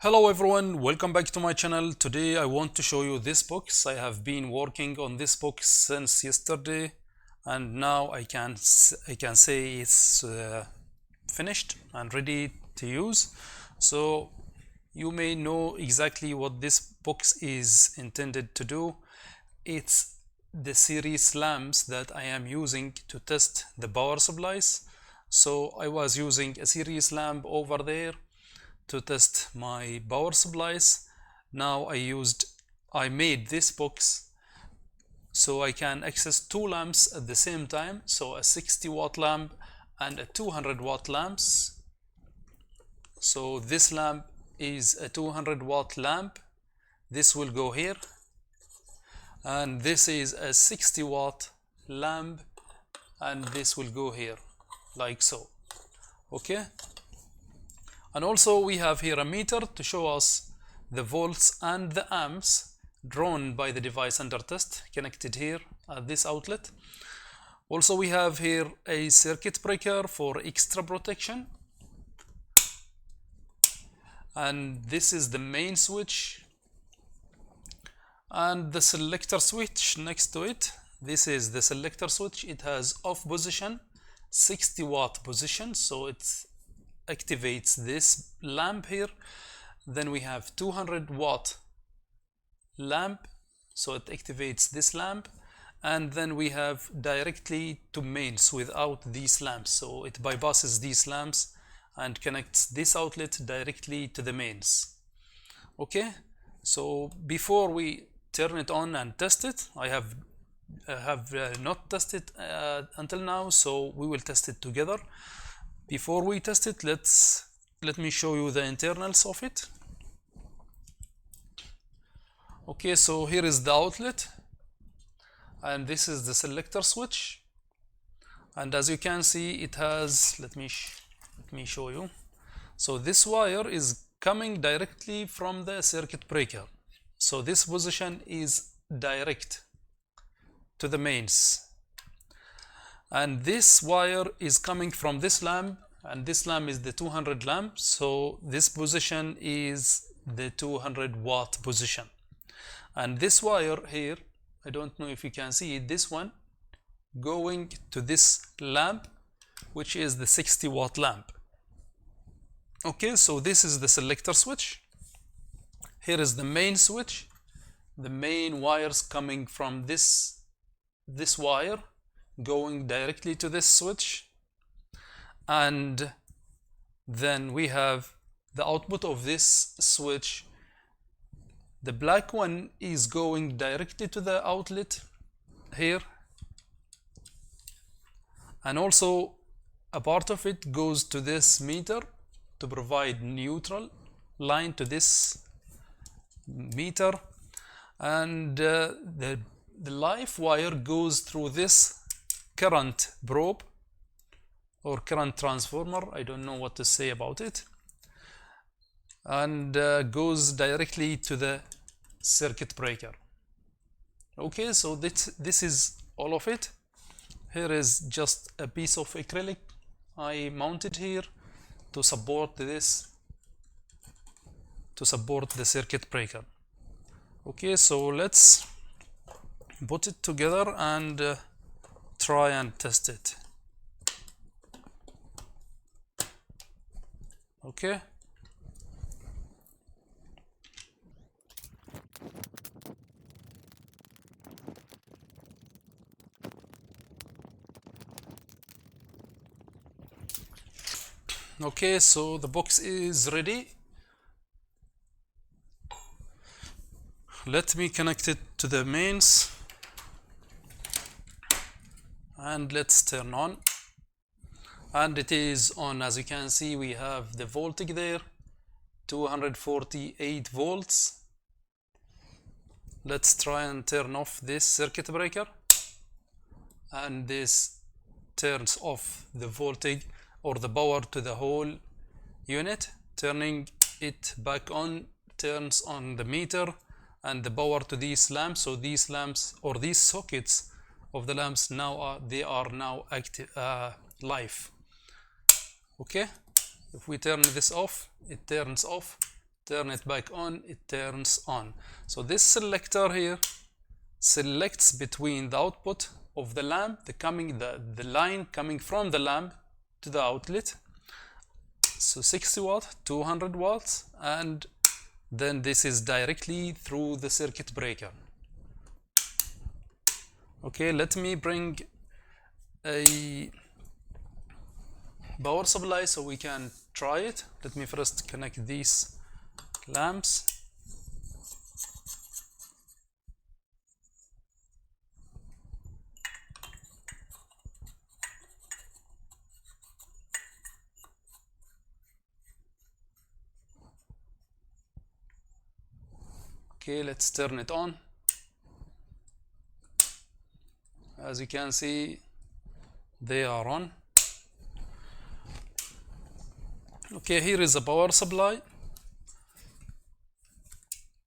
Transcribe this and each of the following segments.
Hello everyone, welcome back to my channel. Today I want to show you this box. I have been working on this box since yesterday and now I can say it's finished and ready to use. So you may know exactly what this box is intended to do. It's the series lamps that I am using to test the power supplies. So I was using a series lamp over there to test my power supplies. Now I made this box so I can access two lamps at the same time, so a 60-watt lamp and a 200-watt lamps. So this lamp is a 200-watt lamp. This will go here, and this is a 60-watt lamp, and this will go here like so. Okay. And also we have here a meter to show us the volts and the amps drawn by the device under test connected here at this outlet. Also we have here a circuit breaker for extra protection, and this is the main switch and the selector switch next to it. This is the selector switch. It has off position, 60-watt position, so it's activates this lamp here. Then we have 200-watt lamp, so it activates this lamp, and then we have directly to mains without these lamps, so it bypasses these lamps and connects this outlet directly to the mains. Okay, so before we turn it on and test it, I have not tested until now, so we will test it together. Before we test it, let me show you the internals of it. Okay, so here is the outlet, and this is the selector switch, and as you can see, it has, let me show you. So this wire is coming directly from the circuit breaker, so this position is direct to the mains. And this wire is coming from this lamp, and this lamp is the 200 lamp, so this position is the 200-watt position. And this wire here, I don't know if you can see it, this one going to this lamp, which is the 60-watt lamp. Okay, so this is the selector switch. Here is the main switch. The main wires coming from this wire going directly to this switch, and then we have the output of this switch. The black one is going directly to the outlet here, and also a part of it goes to this meter to provide neutral line to this meter, and the live wire goes through this current probe or current transformer, I don't know what to say about it, and goes directly to the circuit breaker. Okay, so this is all of it. Here is just a piece of acrylic I mounted here to support this, to support the circuit breaker. Okay, so let's put it together and try and test it. Okay. Okay, so the box is ready. Let me connect it to the mains, and let's turn on, and it is on. As you can see, we have the voltage there, 248 volts. Let's try and turn off this circuit breaker, and this turns off the voltage or the power to the whole unit. Turning it back on turns on the meter and the power to these lamps. So these lamps or these sockets of the lamps now are now active, live. Okay, if we turn this off, it turns off, turn it back on, it turns on. So this selector here selects between the output of the lamp, the line coming from the lamp to the outlet. So 60 watt, 200 watts, and then this is directly through the circuit breaker. Okay, let me bring a power supply so we can try it. Let me first connect these lamps. Okay, let's turn it on. As you can see, they are on. Okay, here is a power supply.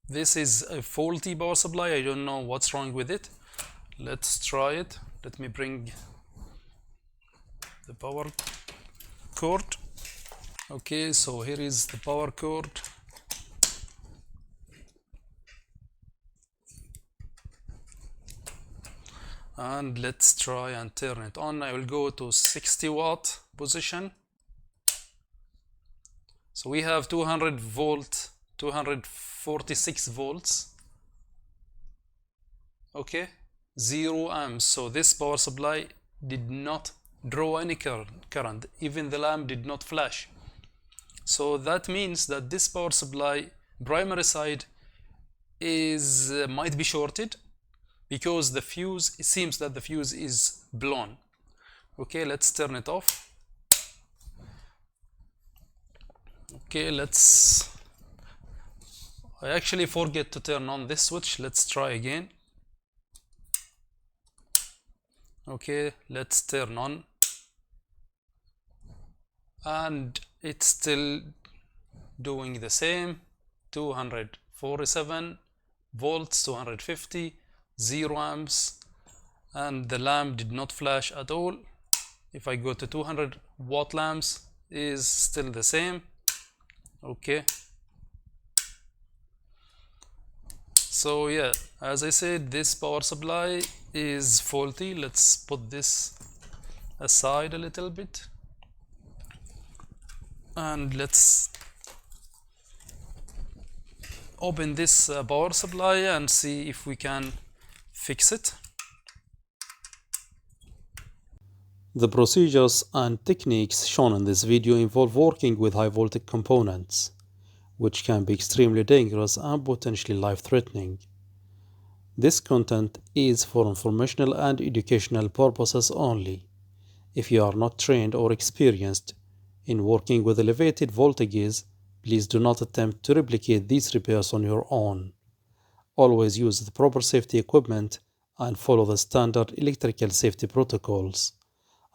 This is a faulty power supply. I don't know what's wrong with it. Let's try it. Let me bring the power cord. Okay, so here is the power cord. And let's try and turn it on. I will go to 60 watt position. So we have 200 volt, 246 volts. Okay, 0 amps. So this power supply did not draw any current. Even the lamp did not flash. So that means that this power supply primary side is might be shorted, because the fuse, it seems that the fuse is blown. Okay, let's turn it off. Okay, I actually forget to turn on this switch. Let's try again. Okay, let's turn on. And it's still doing the same. 247 volts, 250. 0 amps, and the lamp did not flash at all. If I go to 200 watt lamps, is still the same. Okay, so yeah, as I said, this power supply is faulty. Let's put this aside a little bit, and let's open this power supply and see if we can fix it. The procedures and techniques shown in this video involve working with high voltage components, which can be extremely dangerous and potentially life-threatening. This content is for informational and educational purposes only. If you are not trained or experienced in working with elevated voltages, please do not attempt to replicate these repairs on your own. Always use the proper safety equipment and follow the standard electrical safety protocols.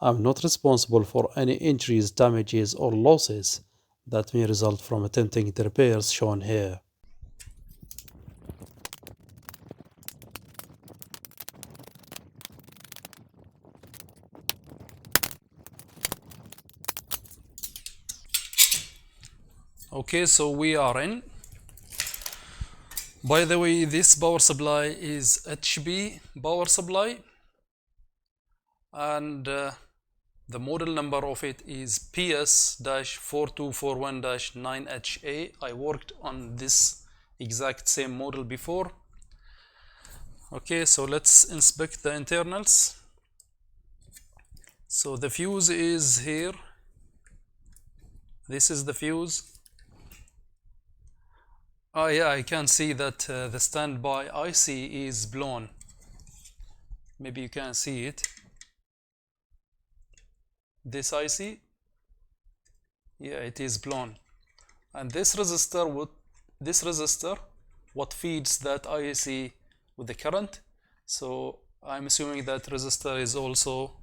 I'm not responsible for any injuries, damages, or losses that may result from attempting the repairs shown here. Okay, so we are in. By the way, this power supply is HP power supply, and the model number of it is PS-4241-9HA. I worked on this exact same model before. Okay, so let's inspect the internals. So the fuse is here. This is the fuse. Oh yeah, I can see that the standby IC is blown. Maybe you can see it. This IC, yeah, it is blown. And this resistor, what feeds that IC with the current. So I'm assuming that resistor is also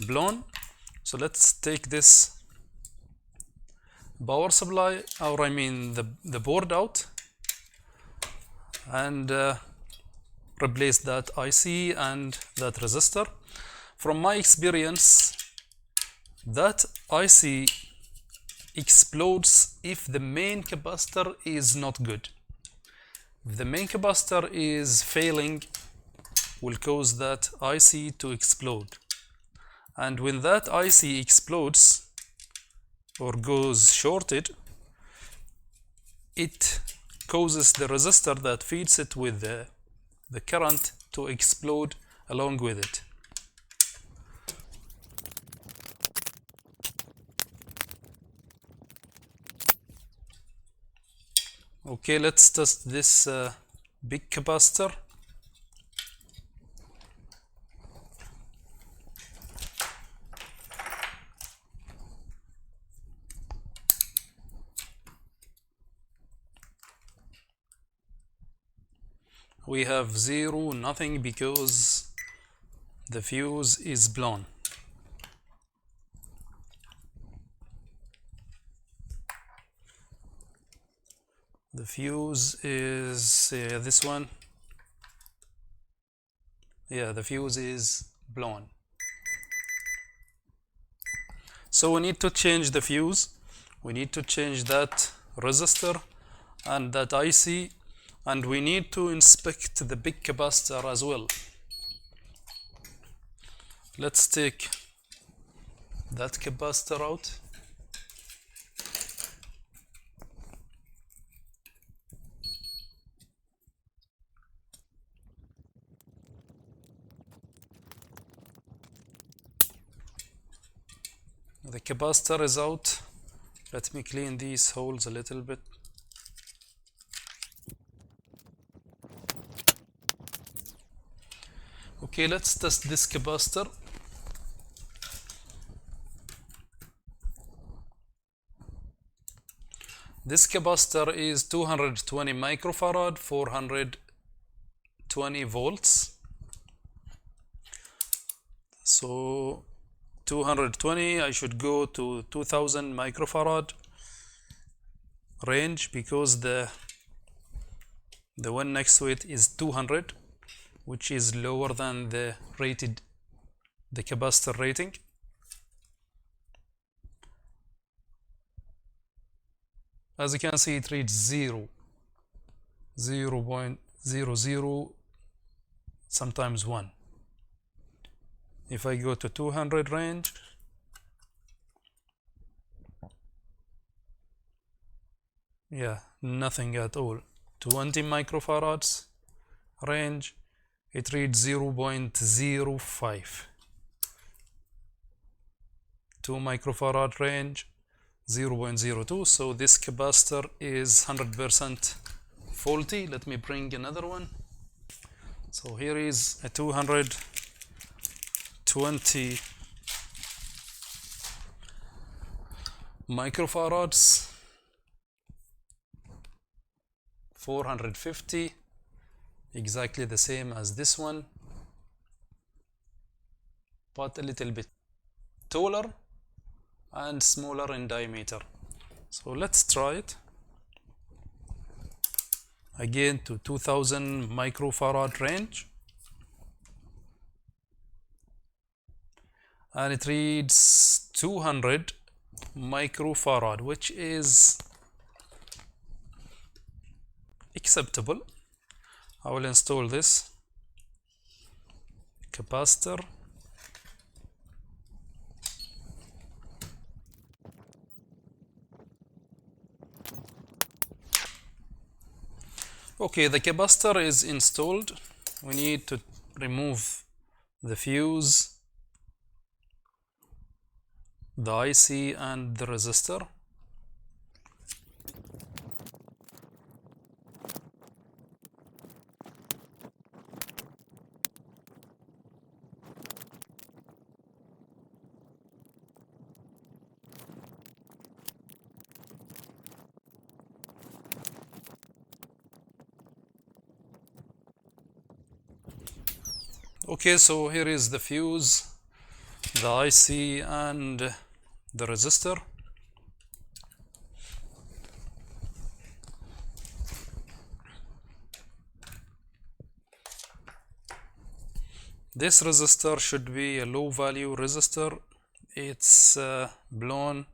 blown. So let's take this power supply, or I mean the board out, and replace that IC and that resistor. From my experience, that IC explodes if the main capacitor is not good. If the main capacitor is failing, will cause that IC to explode. And when that IC explodes or goes shorted, it causes the resistor that feeds it with the current to explode along with it. Okay, let's test this big capacitor. We have 0, nothing, because the fuse is blown. The fuse is this one. Yeah, the fuse is blown. So we need to change the fuse. We need to change that resistor and that IC, and we need to inspect the big capacitor as well. Let's take that capacitor out. The capacitor is out. Let me clean these holes a little bit. Okay, let's test this capacitor. This capacitor is 220 microfarad, 420 volts. So 220, I should go to 2000 microfarad range, because the one next to it is 200, which is lower than the capacitor rating. As you can see, it reads 0.00, sometimes 1. If I go to 200 range, yeah, nothing at all. 20 microfarads range, it reads 0.05. 2 microfarad range, 0.02. So this capacitor is 100% faulty. Let me bring another one. So here is a 220 microfarads, 450, exactly the same as this one, but a little bit taller and smaller in diameter. So let's try it again to 2000 microfarad range, and it reads 200 microfarad, which is acceptable. I will install this capacitor. Okay, the capacitor is installed. We need to remove the fuse, the IC, and the resistor. Okay, so here is the fuse, the IC, and the resistor. This resistor should be a low value resistor. It's blown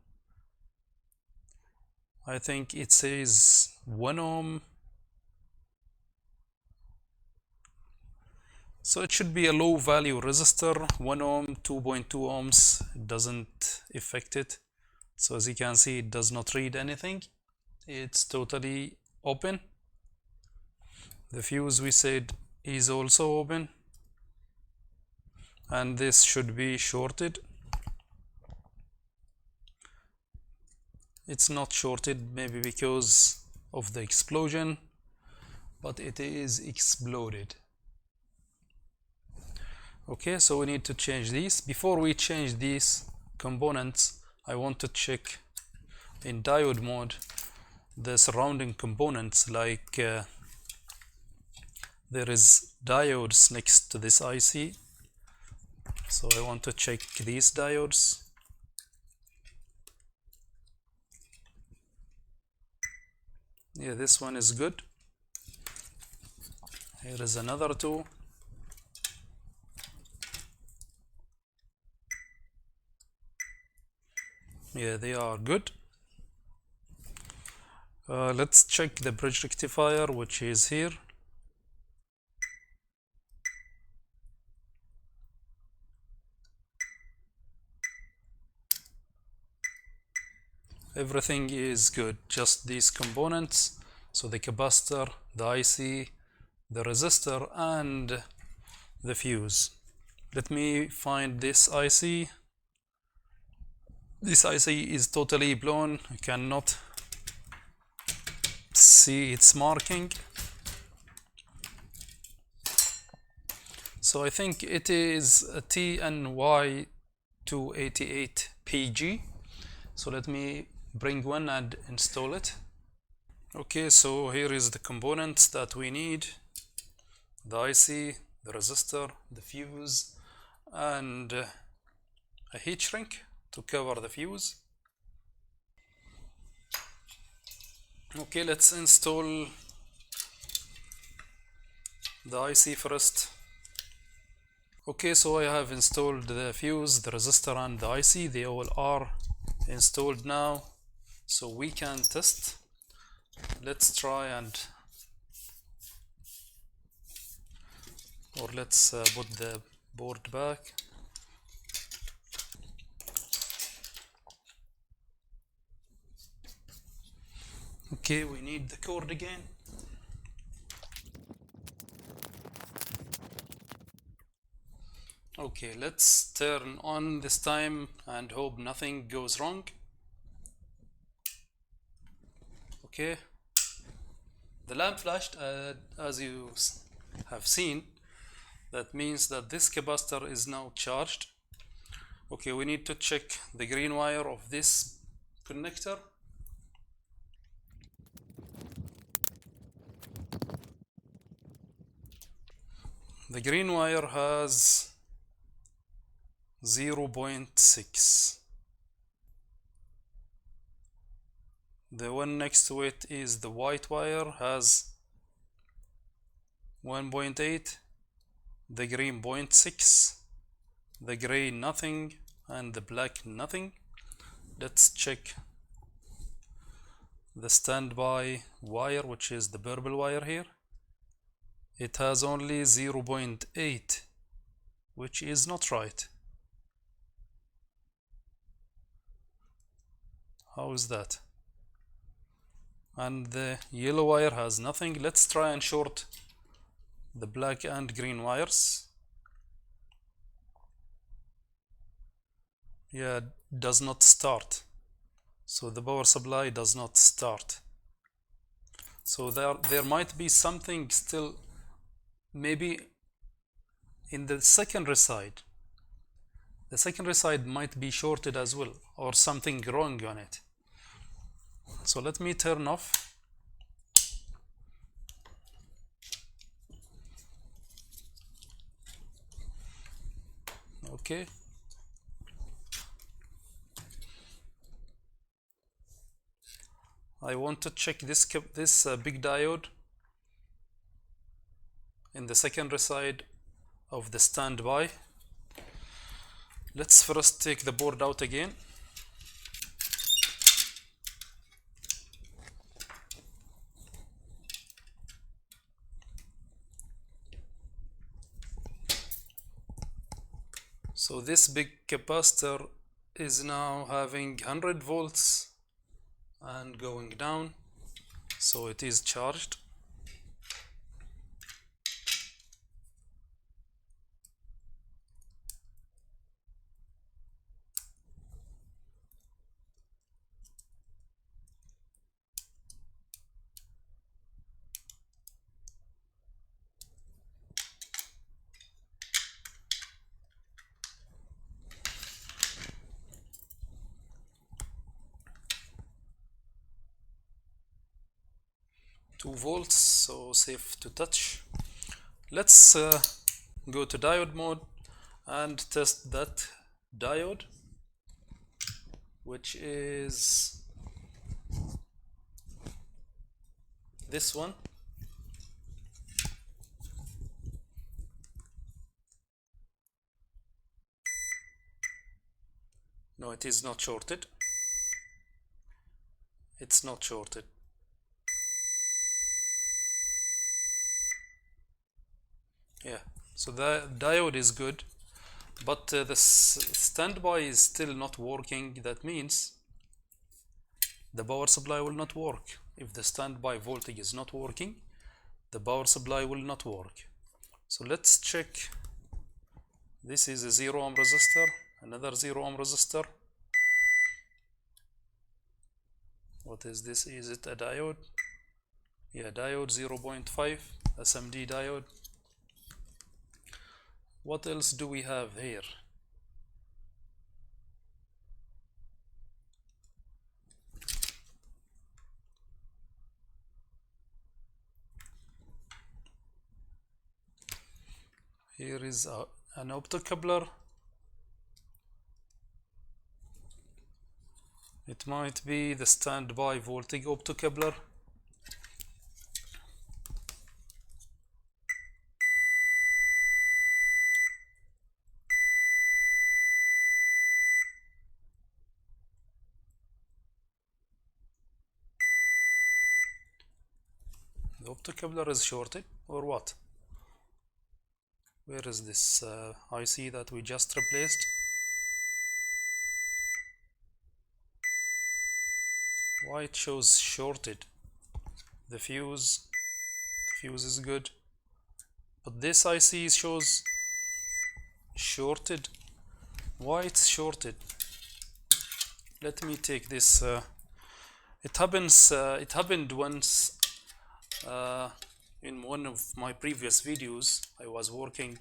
I think it says 1 ohm, so it should be a low value resistor. 1 ohm, 2.2 ohms, it doesn't affect it. So as you can see, it does not read anything. It's totally open. The fuse we said is also open, and this should be shorted. It's not shorted, maybe because of the explosion, but it is exploded. Okay, so we need to change these. Before we change these components, I want to check in diode mode the surrounding components, like there is diodes next to this IC, so I want to check these diodes. Yeah, this one is good. Here is another two. Yeah, they are good. Let's check the bridge rectifier, which is here. Everything is good, just these components. So the capacitor, the IC, the resistor, and the fuse. Let me find this IC. This IC is totally blown. You cannot see its marking. So I think it is a TNY288PG. So let me bring one and install it. Okay, so here is the components that we need: the IC, the resistor, the fuse, and a heat shrink to cover the fuse. Okay, let's install the IC first. Okay, so I have installed the fuse, the resistor, and the IC. They all are installed now, so we can test. Let's try and let's put the board back. Okay, we need the cord again. Okay, let's turn on this time and hope nothing goes wrong. Okay, the lamp flashed, as you have seen. That means that this capacitor is now charged. Okay, we need to check the green wire of this connector. The green wire has 0.6. The one next to it is the white wire, has 1.8, the green 0.6, the gray nothing, and the black nothing. Let's check the standby wire, which is the purple wire here. It has only 0.8, which is not right. How is that? And the yellow wire has nothing. Let's try and short the black and green wires. Yeah, does not start. So the power supply does not start. So there might be something still, maybe in the secondary side. The secondary side might be shorted as well, or something wrong on it. So let me turn off. Okay. I want to check this big diode in the secondary side of the standby. Let's first take the board out again. So this big capacitor is now having 100 volts and going down, so it is charged. volts, so safe to touch. Let's go to diode mode and test that diode, which is this one. No, it is not shorted. It's not shorted. Yeah, so the diode is good, but the standby is still not working. That means the power supply will not work. If the standby voltage is not working, the power supply will not work. So let's check. This is a 0 ohm resistor, another 0 ohm resistor. What is this? Is it a diode? Yeah, diode 0.5 SMD diode. What else do we have here? Here is an optocoupler. It might be the standby voltage optocoupler. The optocoupler is shorted or what? Where is this IC that we just replaced? Why it shows shorted? The fuse is good, but this IC shows shorted. Why it's shorted? Let me take this. It happened once in one of my previous videos. I was working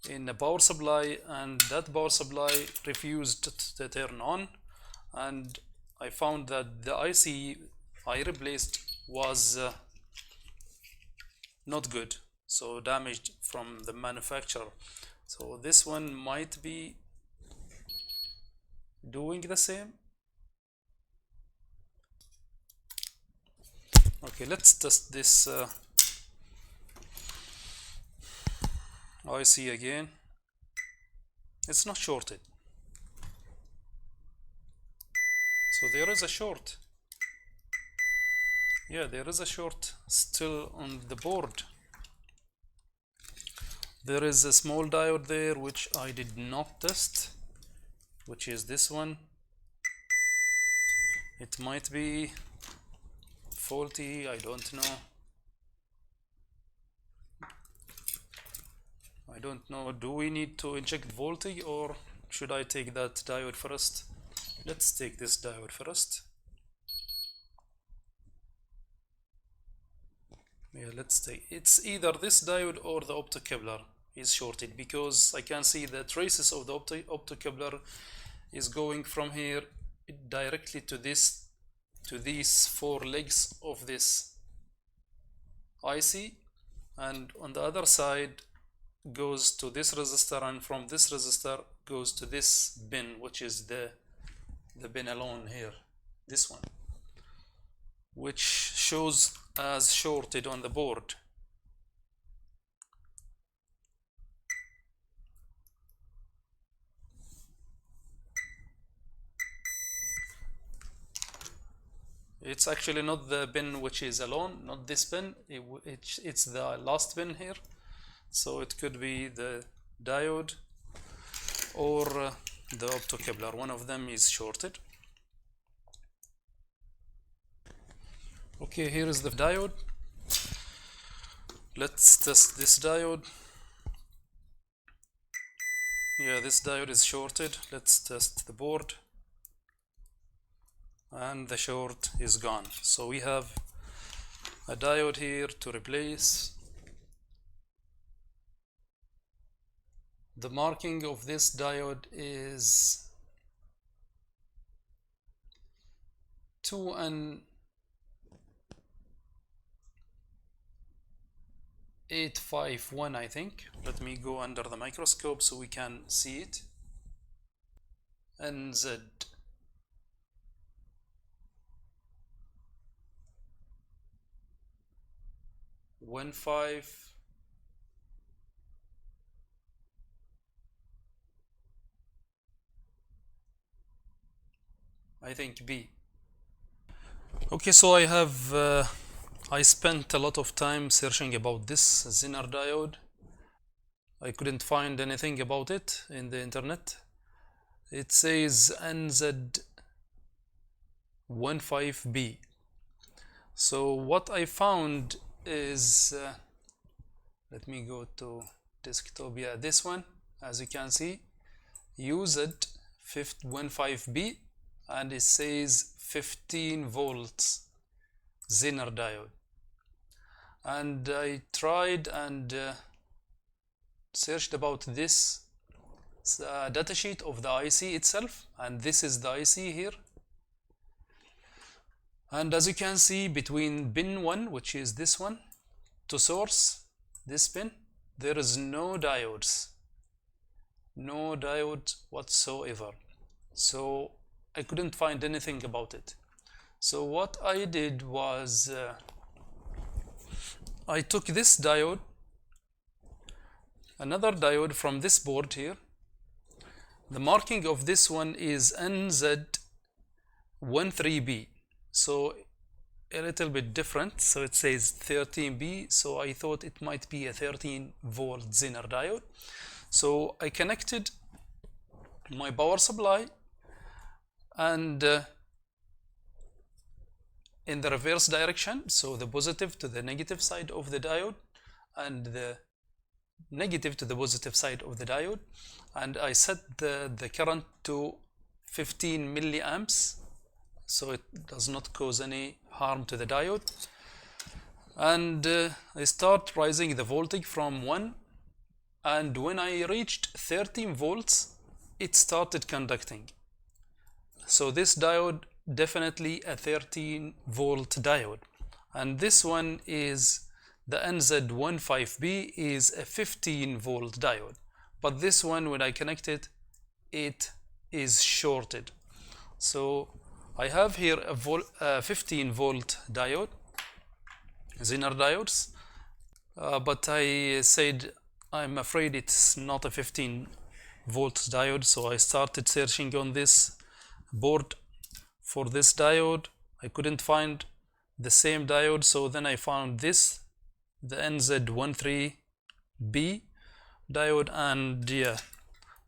in a power supply and that power supply refused to turn on, and I found that the IC I replaced was not good, so damaged from the manufacturer. So this one might be doing the same. Okay, let's test this IC again. It's not shorted, so there is a short. Yeah, there is a short still on the board. There is a small diode there which I did not test, which is this one. It might be faulty, I don't know. I don't know. Do we need to inject voltage or should I take that diode first? Let's take this diode first. Yeah, let's take, it's either this diode or the optocoupler is shorted, because I can see the traces of the optocoupler is going from here directly to this, to these four legs of this IC, and on the other side goes to this resistor, and from this resistor goes to this bin, which is the bin alone here, this one, which shows as shorted on the board. It's actually not the bin which is alone, not this bin, it's the last bin here, so it could be the diode. or the optocoupler. One of them is shorted. Okay, here is the diode. Let's test this diode. Yeah, this diode is shorted. Let's test the board. And the short is gone. So we have a diode here to replace. The marking of this diode is 2N851, I think. Let me go under the microscope so we can see it. NZ 15, I think B. Okay, so I spent a lot of time searching about this Zener diode. I couldn't find anything about it in the internet. It says NZ15B. So what I found is, let me go to desktop. Yeah, this one, as you can see, UZ15B, and it says 15 volts Zener diode. And I tried and searched about this datasheet of the IC itself, and this is the IC here. And as you can see, between pin 1, which is this one, to source, this pin, there is no diodes. No diodes whatsoever. So I couldn't find anything about it. So what I did was I took this diode, another diode from this board here. The marking of this one is NZ13B. So a little bit different. So it says 13B. So I thought it might be a 13 volt Zener diode. So I connected my power supply, and in the reverse direction, so the positive to the negative side of the diode and the negative to the positive side of the diode, and I set the current to 15 milliamps, so it does not cause any harm to the diode. And I start rising the voltage from 1, and when I reached 13 volts it started conducting. So this diode definitely a 13 volt diode, and this one is the NZ15B is a 15 volt diode, but this one, when I connect it, it is shorted. So I have here a 15 volt diode, Zener diodes, but I said I'm afraid it's not a 15 volt diode, so I started searching on this board for this diode. I couldn't find the same diode, so then I found this, the NZ13B diode, and yeah,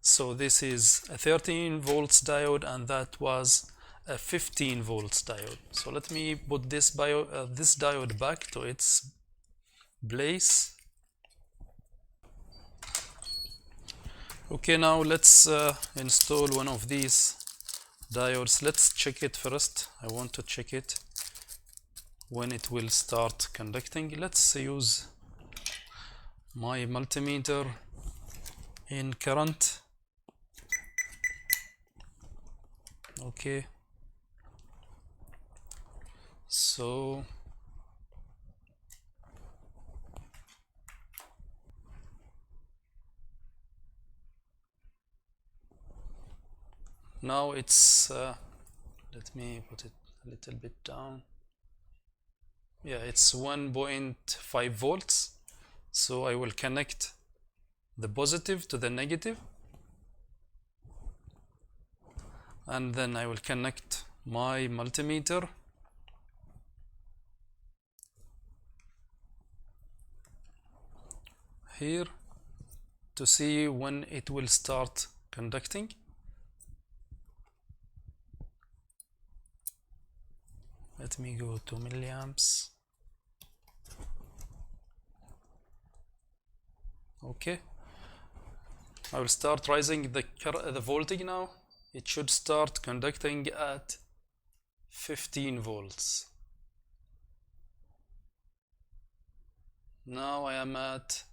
so this is a 13 volts diode and that was a 15 volts diode. So let me put this diode back to its place. Okay, now let's install one of these diodes. Let's check it first. I want to check it when it will start conducting. Let's use my multimeter in current. Okay, so now it's let me put it a little bit down. Yeah, it's 1.5 volts. So I will connect the positive to the negative, and then I will connect my multimeter. Here to see when it will start conducting. Let me go to milliamps. Okay, I will start raising the voltage now. It should start conducting at 15 volts. Now I am at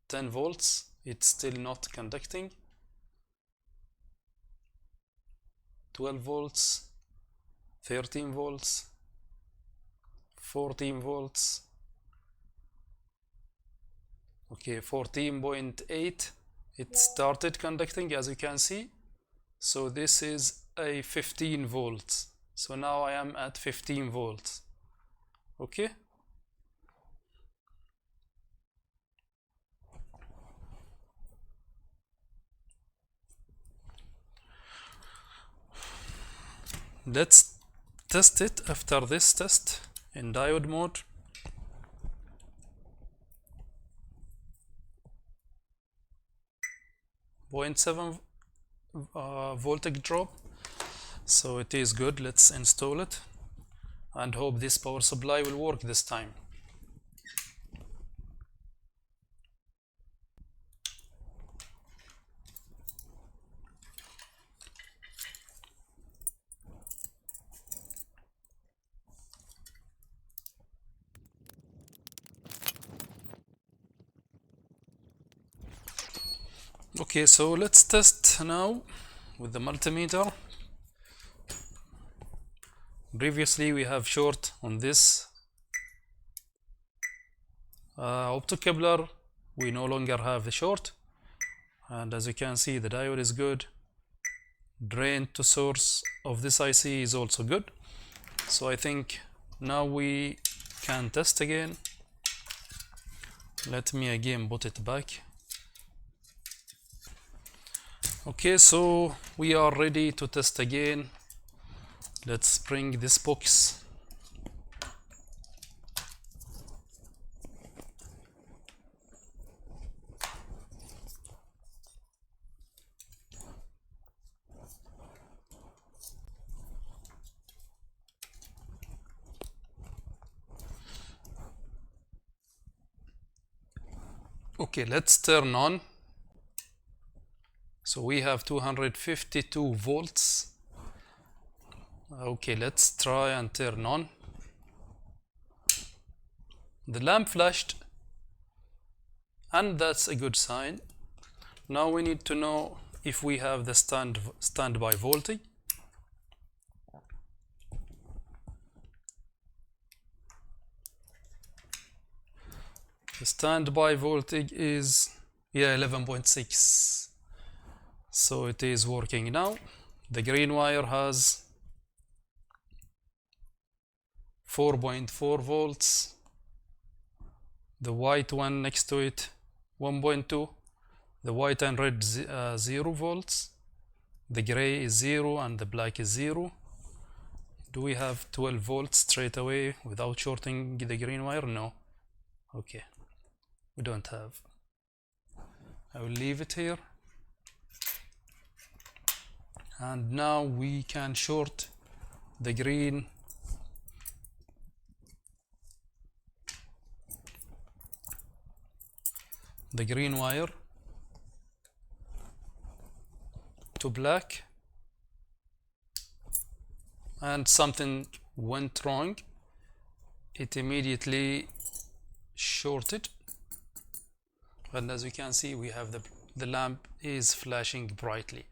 10 volts. It's still not conducting. 12 volts, 13 volts, 14 volts. Okay, 14.8. It started conducting, as you can see. So this is a 15 volts. So now I am at 15 volts. Okay. Let's test it after this test in diode mode. .7 voltage drop, so it is good. Let's install it and hope this power supply will work this time. Okay, so let's test now with the multimeter. Previously we have short on this optocoupler. We no longer have the short, and as you can see the diode is good. Drain to source of this IC is also good. So I think now we can test again. Let me again put it back. Okay, so we are ready to test again. Let's bring this box. Okay, let's turn on. So we have 252 volts. Okay, let's try and turn on. The lamp flashed, and that's a good sign. Now we need to know if we have the standby voltage. The standby voltage is 11.6. So it is working now. The green wire has 4.4 volts. The white one next to it 1.2. The white and red 0 volts. The gray is 0 and the black is 0. Do we have 12 volts straight away without shorting the green wire? No. Okay, we don't have. I will leave it here. And now we can short the green wire to black, and something went wrong. It immediately shorted, and as you can see we have the lamp is flashing brightly.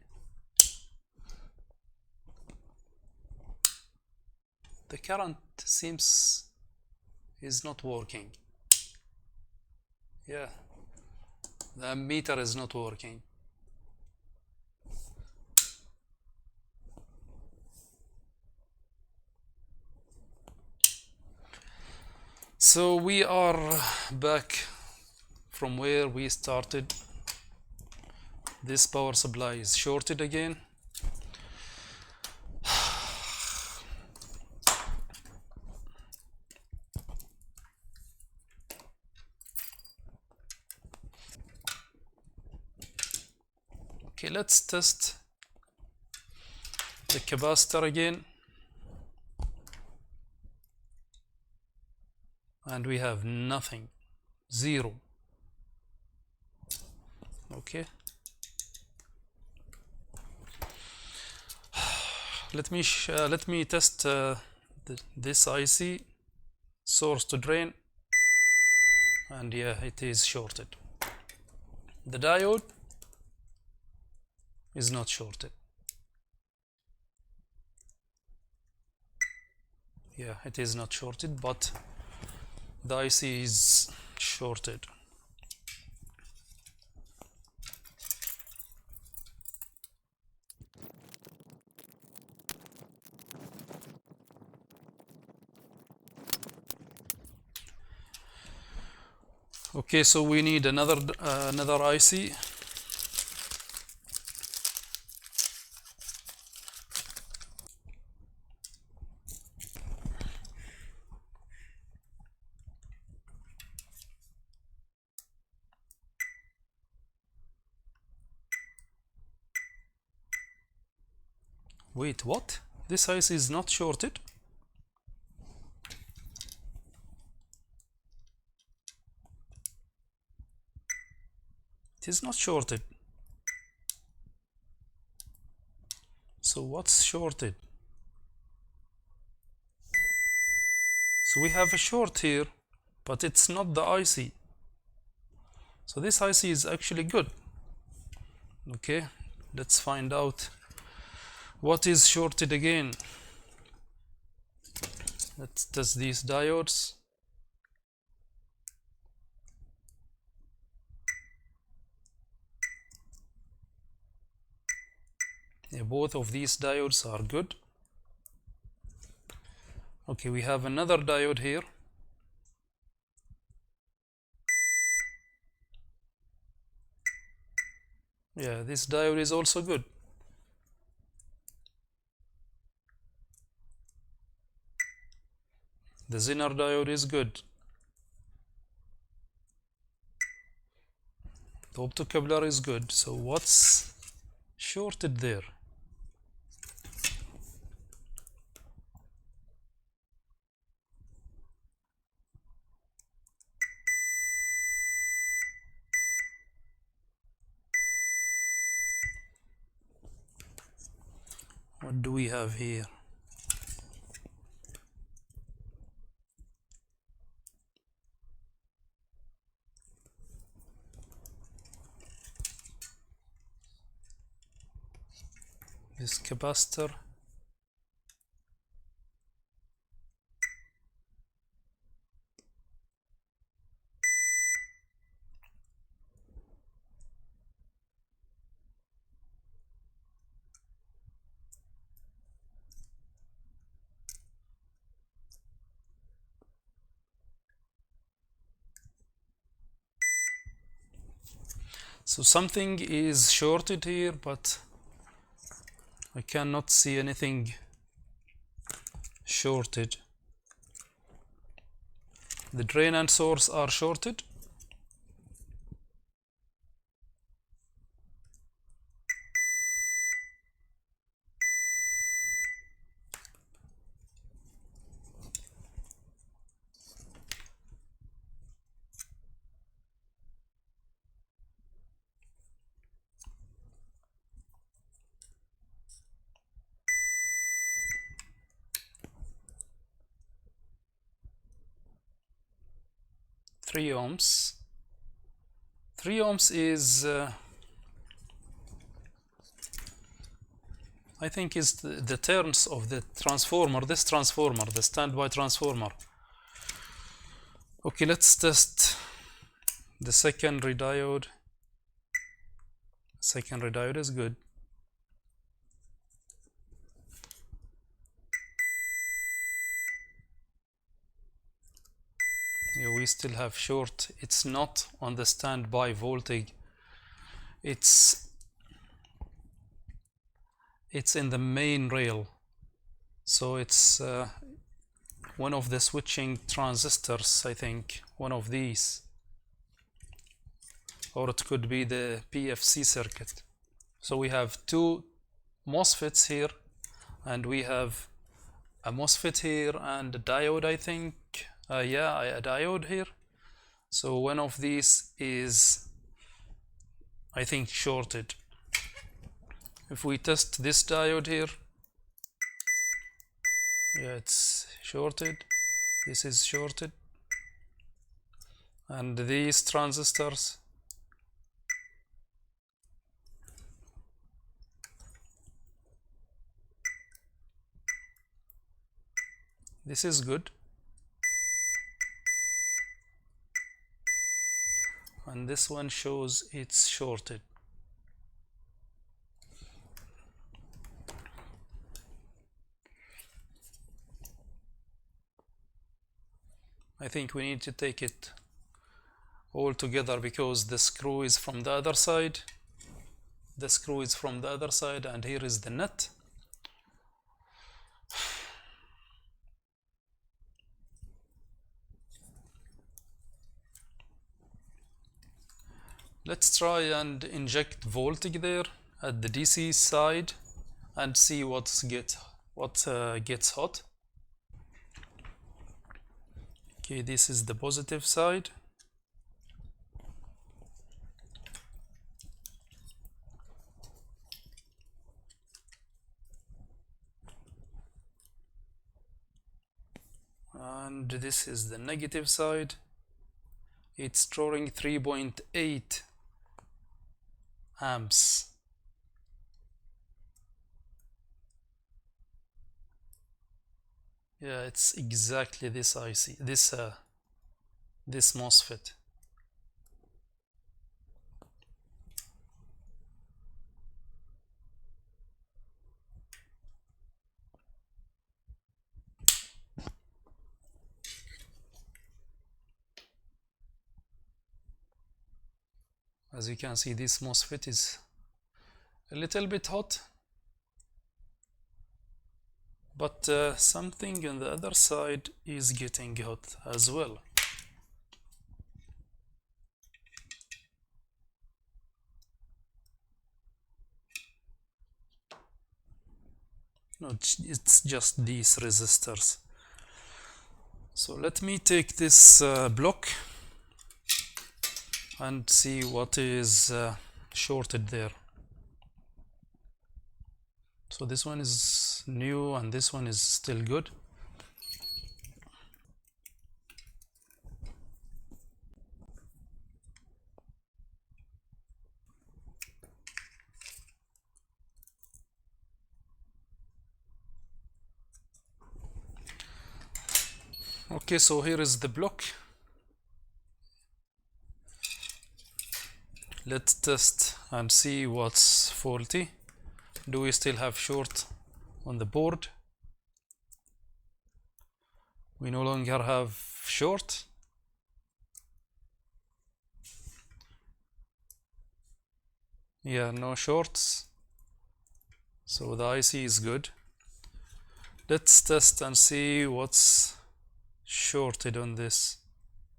The current seems is not working. Yeah, the meter is not working. So we are back from where we started. This power supply is shorted again. Okay, let's test the capacitor again, and we have nothing, 0. Okay, let me test this IC, source to drain, and yeah, it is shorted. The diode is not shorted. Yeah, it is not shorted, but the IC is shorted. Okay, so we need another IC. Wait, what? This IC is not shorted? It is not shorted. So what's shorted? So we have a short here, but it's not the IC. So this IC is actually good. Okay, let's find out what is shorted again. Let's test these diodes. Yeah, both of these diodes are good. Okay, we have another diode here. Yeah, this diode is also good. The Zener diode is good. The optocoupler is good. So what's shorted there? What do we have here? This capacitor. So something is shorted here, but I cannot see anything shorted. The drain and source are shorted. Three ohms. 3 ohms is I think is the turns of the transformer, this transformer, the standby transformer. Okay, let's test the secondary diode. Secondary diode is good. Yeah, we still have short. It's not on the standby voltage. It's in the main rail. So it's one of the switching transistors, I think, one of these. Or it could be the PFC circuit. So we have two MOSFETs here, and we have a MOSFET here and a diode, I think. Yeah, a diode here. So one of these is, I think, shorted. If we test this diode here, yeah, it's shorted. This is shorted. And these transistors, this is good. And this one shows it's shorted. I think we need to take it all together because the screw is from the other side. The screw is from the other side, and here is the nut. Let's try and inject voltage there at the DC side and see what gets hot. Okay, this is the positive side. And this is the negative side. It's drawing 3.8 amps. Yeah, it's exactly this IC, this MOSFET. As you can see, this MOSFET is a little bit hot, but something on the other side is getting hot as well. No, it's just these resistors. So let me take this block and see what is shorted there. So this one is new and this one is still good. Okay, so here is the block. Let's test and see what's faulty. Do we still have short on the board? We no longer have short. Yeah, no shorts. So the IC is good. Let's test and see what's shorted on this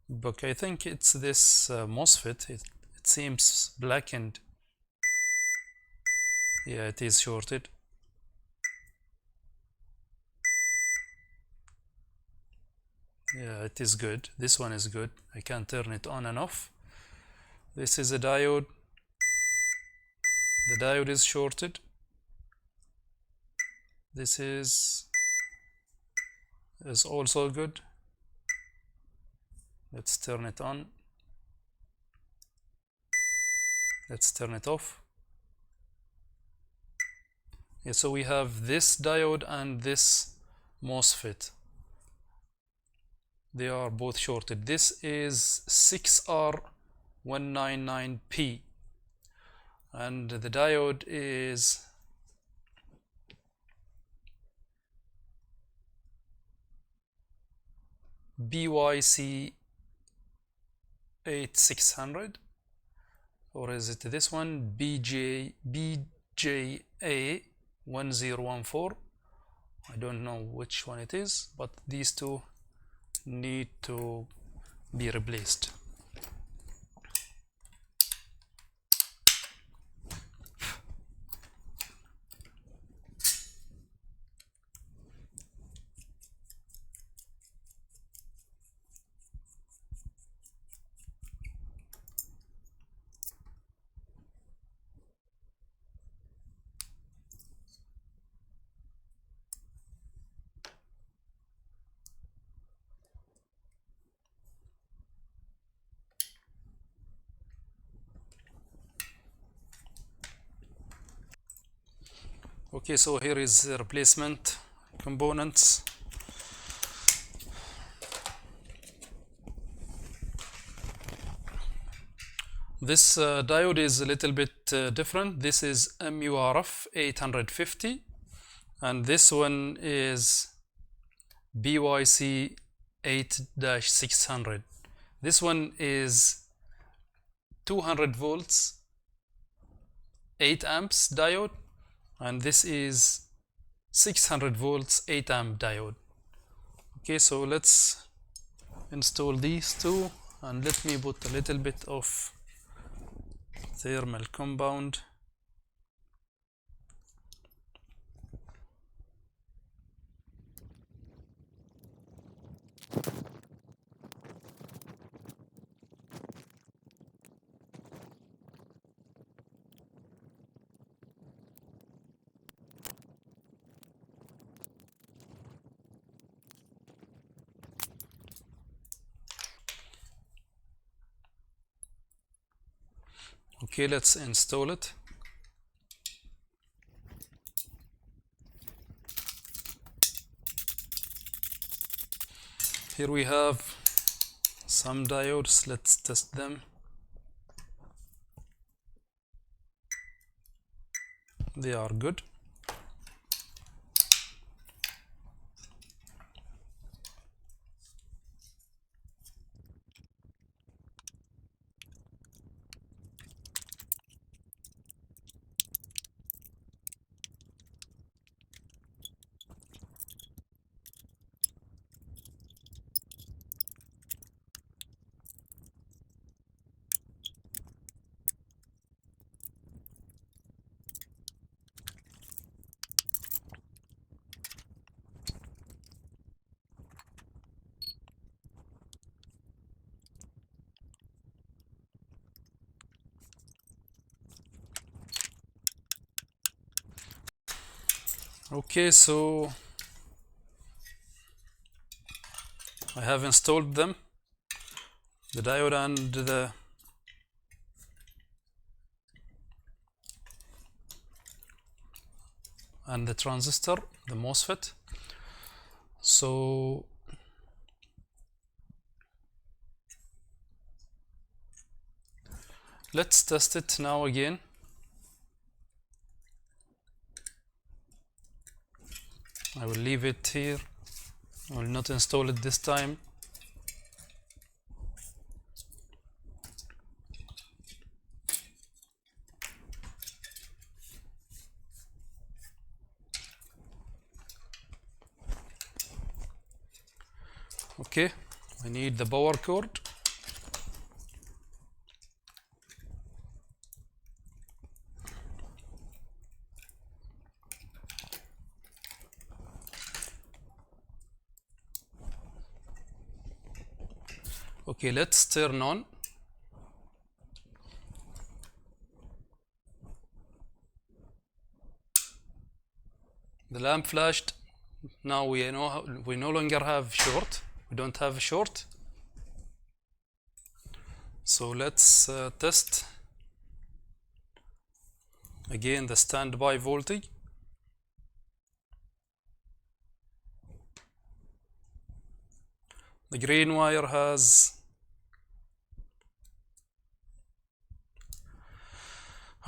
book. I think it's this MOSFET. It seems blackened. Yeah, it is shorted. Yeah, it is good. This one is good. I can turn it on and off. This is a diode. The diode is shorted. This is also good. Let's turn it on. Let's turn it off. Yeah, so we have this diode and this MOSFET. They are both shorted. This is 6R199P and the diode is BYC8600, or is it this one, BJA1014? I don't know which one it is, but these two need to be replaced. Okay, so here is the replacement components. This diode is a little bit different. This is MURF 850 and this one is BYC 8-600. This one is 200 volts 8 amps diode, and this is 600 volts 8 amp diode. Okay, so let's install these two, and let me put a little bit of thermal compound. Okay, let's install it. Here we have some diodes. Let's test them. They are good. Okay, so I have installed them, the diode and the transistor, the MOSFET. So let's test it now again. I will leave it here. I will not install it this time. Okay, I need the power cord. Okay, let's turn on. The lamp flashed. Now we no longer have short. We don't have a short. So let's test again the standby voltage. The green wire has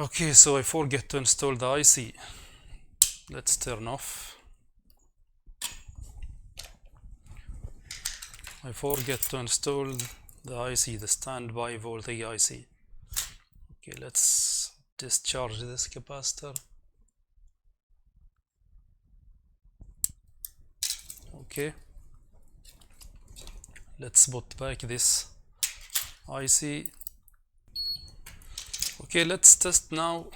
okay, so I forget to install the IC. Let's turn off. I forget to install the IC, the standby voltage IC. Okay, let's discharge this capacitor. Okay, let's put back this IC. Okay, let's test now.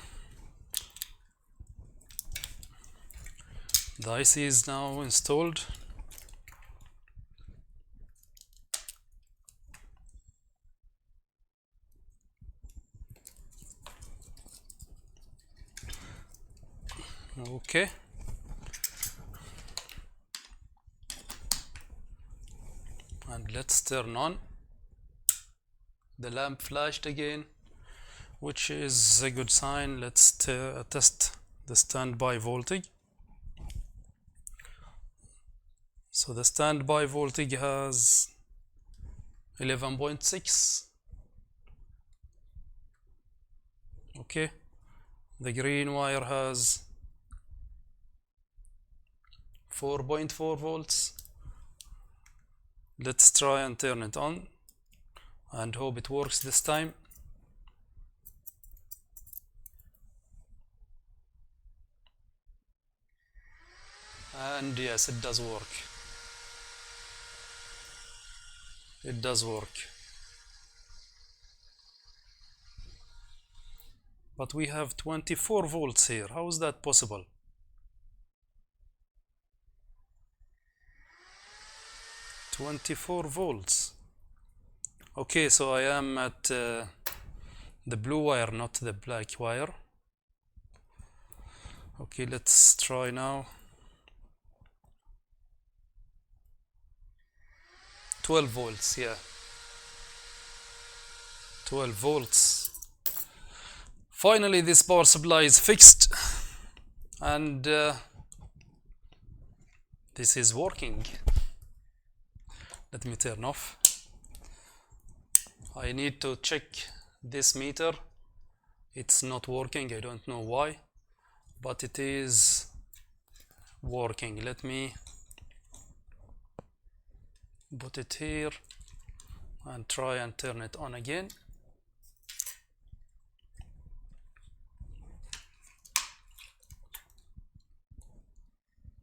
The IC is now installed. Okay. And let's turn on. The lamp flashed again, which is a good sign. Let's test the standby voltage. So the standby voltage has 11.6. Okay, the green wire has 4.4 volts. Let's try and turn it on and hope it works this time. And yes, it does work. It does work. But we have 24 volts here. How is that possible? $24. Okay, so I am at the blue wire, not the black wire. Okay, let's try now. 12 volts, yeah. 12 volts. Finally, this power supply is fixed, and this is working. Let me turn off. I need to check this meter. It's not working. I don't know why, but it is working. Let me put it here and try and turn it on again.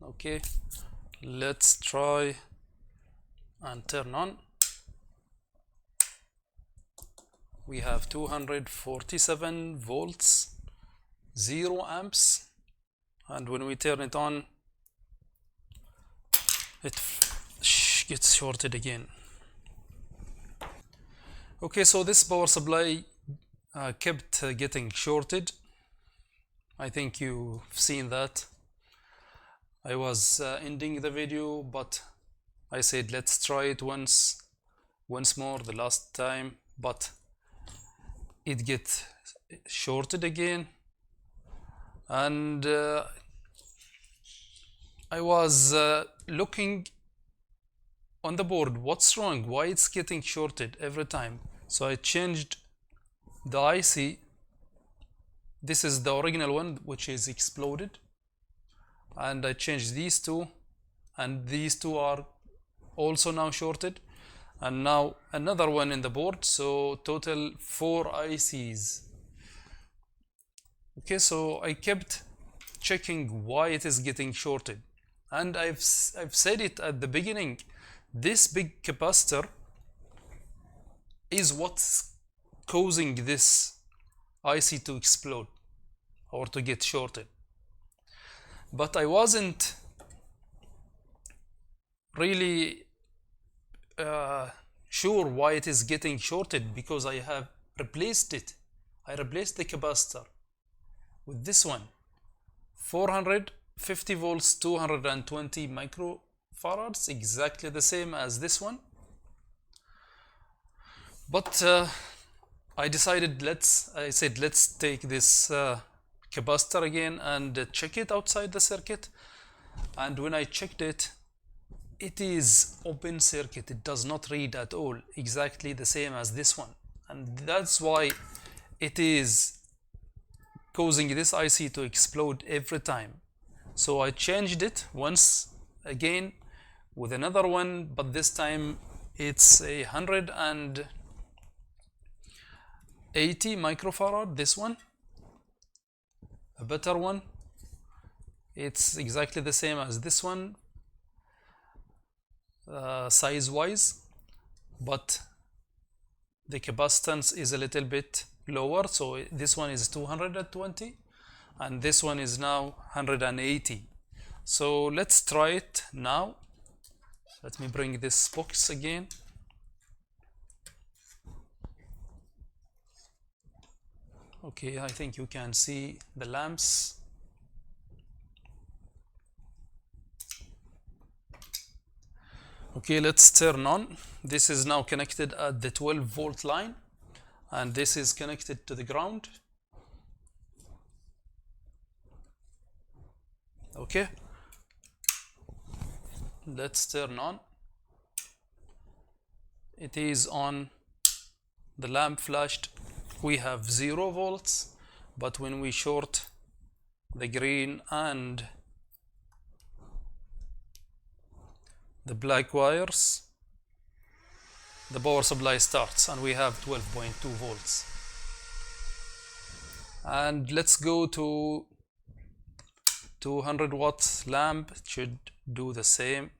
Okay, let's try and turn on. We have 247 volts, 0 amps, and when we turn it on, it gets shorted again. Okay, so this power supply kept getting shorted. I think you've seen that. I was ending the video, but I said let's try it once more the last time, but it gets shorted again, and I was looking on the board, what's wrong, why it's getting shorted every time. So I changed the IC. This is the original one, which is exploded, and I changed these two, and these two are also now shorted, and now another one in the board, so total 4 ICs. Okay, so I kept checking why it is getting shorted, and I've said it at the beginning, this big capacitor is what's causing this IC to explode or to get shorted. But I wasn't really sure why it is getting shorted, because I have replaced it. I replaced the capacitor with this one, 450 volts, 220 microfarads, exactly the same as this one. But I decided let's take this capacitor again and check it outside the circuit, and when I checked it, it is open circuit. It does not read at all, exactly the same as this one, and that's why it is causing this IC to explode every time. So I changed it once again with another one, but this time it's a 180 microfarad, this one, a better one. It's exactly the same as this one, size wise, but the capacitance is a little bit lower. So this one is 220 and this one is now 180. So let's try it now. Let me bring this box again. Okay, I think you can see the lamps. Okay, let's turn on. This is now connected at the 12 volt line, and this is connected to the ground. Okay, let's turn on. It is on. The lamp flashed. We have 0 volts, but when we short the green and the black wires, the power supply starts and we have 12.2 volts. And let's go to 200-watt lamp. It should do the same.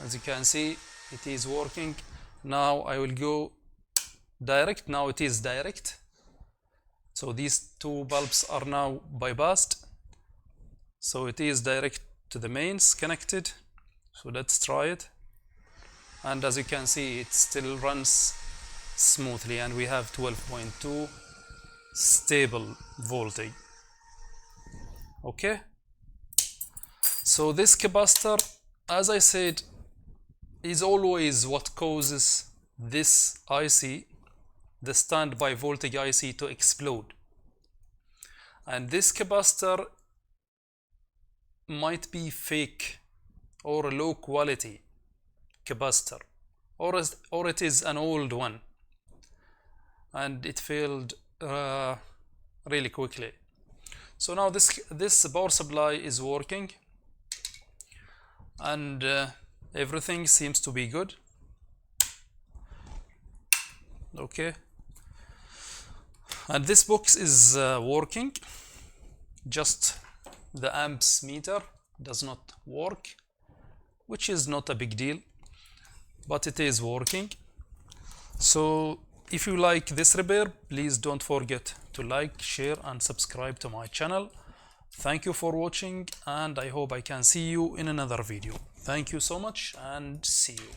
As you can see, it is working. Now I will go direct. Now it is direct. So these 2 bulbs are now bypassed. So it is direct to the mains connected. So let's try it. And as you can see, it still runs smoothly and we have 12.2 stable voltage. Okay. So this capacitor, as I said, is always what causes this IC, the standby voltage IC, to explode. And this capacitor might be fake or a low quality capacitor, or it is an old one and it failed really quickly. So now this power supply is working and everything seems to be good. Okay, and this box is working, just the amps meter does not work, which is not a big deal, but it is working. So if you like this repair, please don't forget to like, share and subscribe to my channel. Thank you for watching and I hope I can see you in another video. Thank you so much and see you.